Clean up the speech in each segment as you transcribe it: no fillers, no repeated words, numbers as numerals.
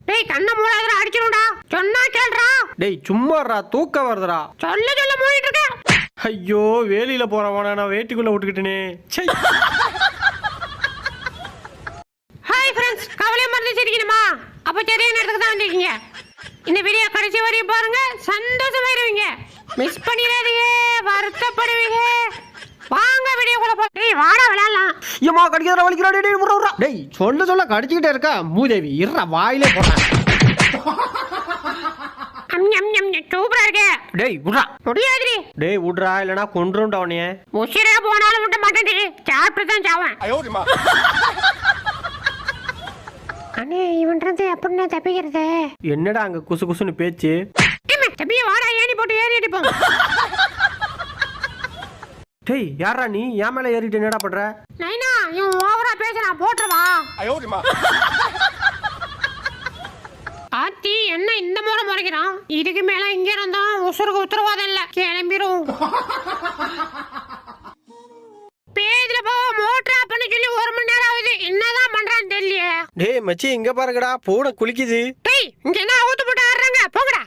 டேய் கண்ண மூடாதடா அடிச்சிடுடா. சொன்னா கேளுடா. டேய் சும்மாடா தூக்க வருதுடா. சொல்ல மூடிட்டு இருக்க. ஐயோ வேலியில போறவனா நான் வேட்டிக்குள்ள விட்டுக்கிட்டேனே. சை. ஹாய் ஃப்ரெண்ட்ஸ், கவலை மறந்து சிரிக்கணுமா? அப்ப சரியான இடத்துக்கு தான் வந்திருக்கீங்க. இந்த வீடியோ கடைசி வரையும் பாருங்க, சந்தோஷமாயிருவீங்க. மிஸ் பண்ணிடாதீங்க, வருத்தப்படுவீங்க. வாங்க வீடியோக்குள்ள போ. டேய் வாடா விளையாடலாம். ஏமா கடிக்கிறா வலிக்கிறா. டேய் விடுறா. டேய் சொல்ல கடிச்சிட்டே இருக்கா மூதேவி. இருடா வாயிலே போறேன். சூப்பரா இருக்கு. டேய் விடுறா. முடியாதுடி. டேய் விடுறா இல்லனா கொன்றுண்டா உன்னைய. உசிரே போனாலும் விட மாட்டேன்டி. சாப்பிட்டு தான் சாவேன். ஐயோடிமா. அண்ணே இவன்றது எப்படிண்ணே தப்பிக்கிறது? என்னடா அங்க குசு குசுன்னு பேச்சு? தப்பிய வாடா ஏறி போட்டு ஏறி அடிப்போம். டேய் யாரா நீ ஏன் மேல ஏறிட்டு என்னடா பண்ற? நைனா இவன் ஓவரா பேசுறான், போட்டுறவா. ஐயோடிமா. ஆத்தி என்ன இந்த முறை முறைக்கிறான்? இதுக்கு மேல இங்க இருந்தா உசுருக்கு உத்தரவாதம் இல்ல. கிளம்பிரும். பேதுல போ மோட்டர் ஆஃப் பண்ண சொல்லி 1 மணி நேரம் ஆகுது. என்னதான் பண்றான்னு தெரியல. டேய் மச்சி இங்க பாருங்கடா பூனை குளிக்குது. டேய் இங்க என்ன ஊத்து போட்டு ஆடுறாங்க போங்கடா.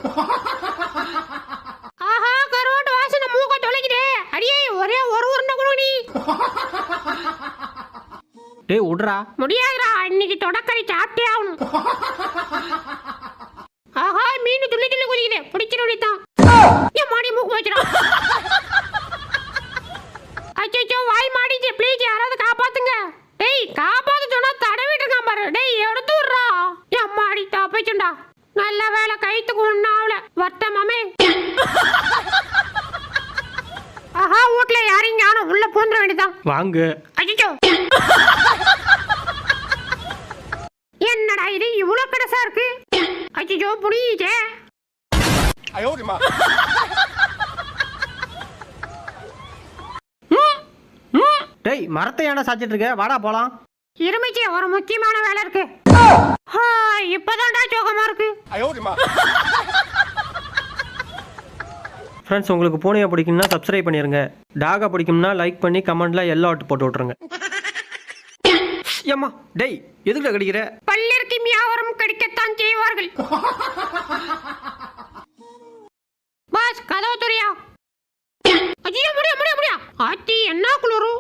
ஆஹா கரோட்டு வாசனை மூக்க தொலைக்குதே. அடியே ஒரே ஒரு உருண்டை குடுடி. டேய் விடுறா. முடியாதுடா, இன்னைக்கு தொடக்கறி சாப்பிட்டே ஆகணும். ஆஹா மீன் துள்ளி துள்ளி குதிக்குதே, பிடிச்சிருடி தான். ஏன் மாடி மூக்கு வச்சிடும். அச்சோ வாய் மாடிச்சு, ப்ளீஸ் யாராவது காப்பாத்துங்க. டேய் காப்பாத்து சொன்னா தடவிட்டு இருக்கான் பாரு. டேய் எடுத்து விடுறா. என் மாடி தப்பிச்சுண்டா. நல்ல வேலை கைத்துக்கு ஒண்ணாவல வட்டமாமே. ஆஹா வீட்டுல யாரையும் காணோம், உள்ள பூந்துட வேண்டியதான். வாங்க. அச்சோ என்னடா இது இவ்வளவு பெருசா இருக்கு? அச்சோ புரியுதே. ஐயோடிமா. டேய் மரத்தை ஏன்டா சாச்சிட்டு இருக்க? வாடா போலாம். இருமிச்சு ஒரு முக்கியமான வேலை இருக்கு. இப்பதான்டா சோகமா இருக்கு. ஐயோடிமா. ஃப்ரெண்ட்ஸ் உங்களுக்கு பூனையை பிடிக்கும்னா சப்ஸ்கிரைப் பண்ணிருங்க. டாகா பிடிக்கும்னா லைக் பண்ணி கமெண்ட்ல எல்லோ ஆட்டு போட்டு விட்டுருங்க. ஏம்மா டேய் எதுக்குடா கடிக்கிற? பல்லிற்கு மியாவரும் கடிக்கத்தான் செய்வார்கள். பாஸ் கதவு துரியா. ஐயோ முடியா. ஆத்தி என்ன குளிரு.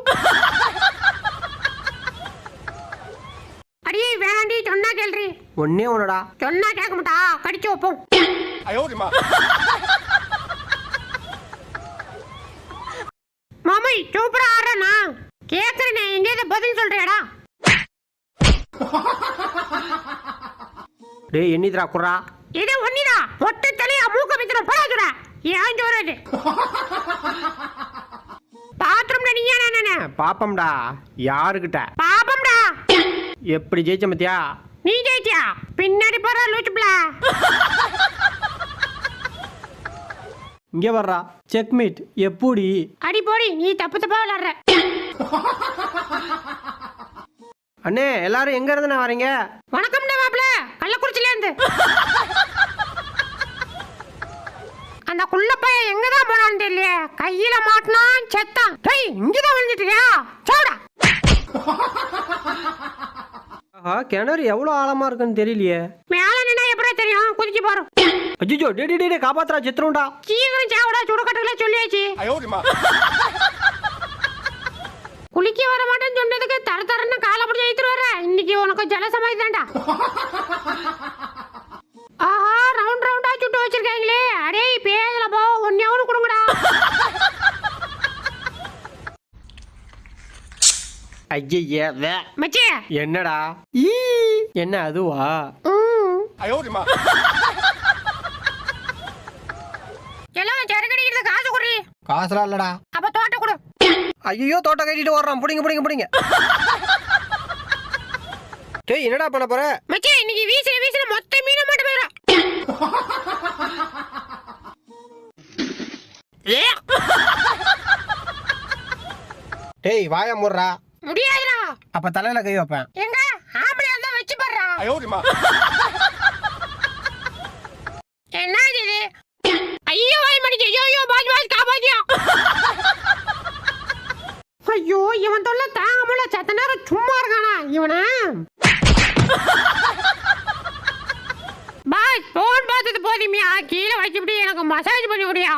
அடியே வேண்டி சொன்னா கேள்றி. ஒன்னே ஒன்னடா. சொன்னா கேட்க மாட்டா, கடிச்சு வைப்போம். ஐயோடிமா. மாமை சூப்பரா ஆடுறனா? கேக்குறேனே, எங்கேயாவது பதில் சொல்றியாடா? டேய் எண்ணிதரா குறா. இது ஒண்ணிடா. ஒட்டு தலையா மூக்க பித்தன போடாதுடா. ஏன் ஜோரது? பாத்ரூம்ல நீயா நானே? பாப்பம்டா. யாருக்கிட்ட? பாப்பம்டா. எப்படி ஜெயிச்ச மத்தியா? நீ ஜெயிச்சியா? பின்னாடி போற லூச்சுப்ல. இங்க வர்றா. செக்மேட் எப்படி? அடி போடி, நீ தப்பா விளையாடுற. அண்ணே எல்லாரும் எங்க இருந்து வரீங்க? வணக்கம்டா மாப்ள, கள்ளக்குறிச்சில இருந்து. அந்த குள்ளப்பைய எங்கதான் போனான்னு தெரியல. கையில மாட்டினான் செத்தான். டேய் இங்கதான் வந்துட்டியா? சாவுடா. ஆஹா கிணறு எவ்வளவு ஆழமா இருக்குன்னு தெரியலையே. மேல நின்னா எப்படி தெரியும்? குதிச்சு பாரு. அஜிஜோ டே காப்பாத்துறா செத்துருண்டா. சீக்கிரம் சாவுடா, சுடுகட்டுல சொல்லியாச்சு. ஐயோடிமா. குளிக்க வர மாட்டேன்னு சொன்னதுக்கு தரன்னு காலை பிடிச்சி எடுத்துட்டு வர. இன்னைக்கு உனக்கு ஜலசமாதி தான்டா. ஆஹா ரவுண்டா சுட்டு வச்சிருக்காங்களே. அடே பேதல போ, ஒன்னே ஒன்று கொடுங்கடா. ஐயே மச்சி என்னடா? என்ன அதுவா? ஐயோடிமா. எல்லாம் சரக்கடிக்கிறது காசு குடி. காசுலாம் இல்லடா. அப்ப தோட்ட கொடு. ஐயோ தோட்டம் கட்டிட்டு வர்றான். புடிங்க. டேய் என்னடா பண்ண போற? மச்சி இன்னைக்கு வீசுற மொத்த மீனை மட்டும் போயிடும். டேய் வாய மூடுறா. முடியாதுடா. அப்ப தலையில கை வைப்பேன். எங்க ஆம்பளையா இருந்தா வச்சு பாருடா. ஐயோடிமா. என்ன இது? ஐயோ வாய் மடிச்சு. ஐயோ பாஜ் காப்பாத்தியா. ஐயோ இவன் தொல்லை தாங்கமுல. சத்த நேரம் சும்மா இருக்கானா இவன? கோதுமையா கீழே வச்சுட்டு எனக்கு மசாஜ் பண்ணி விடியா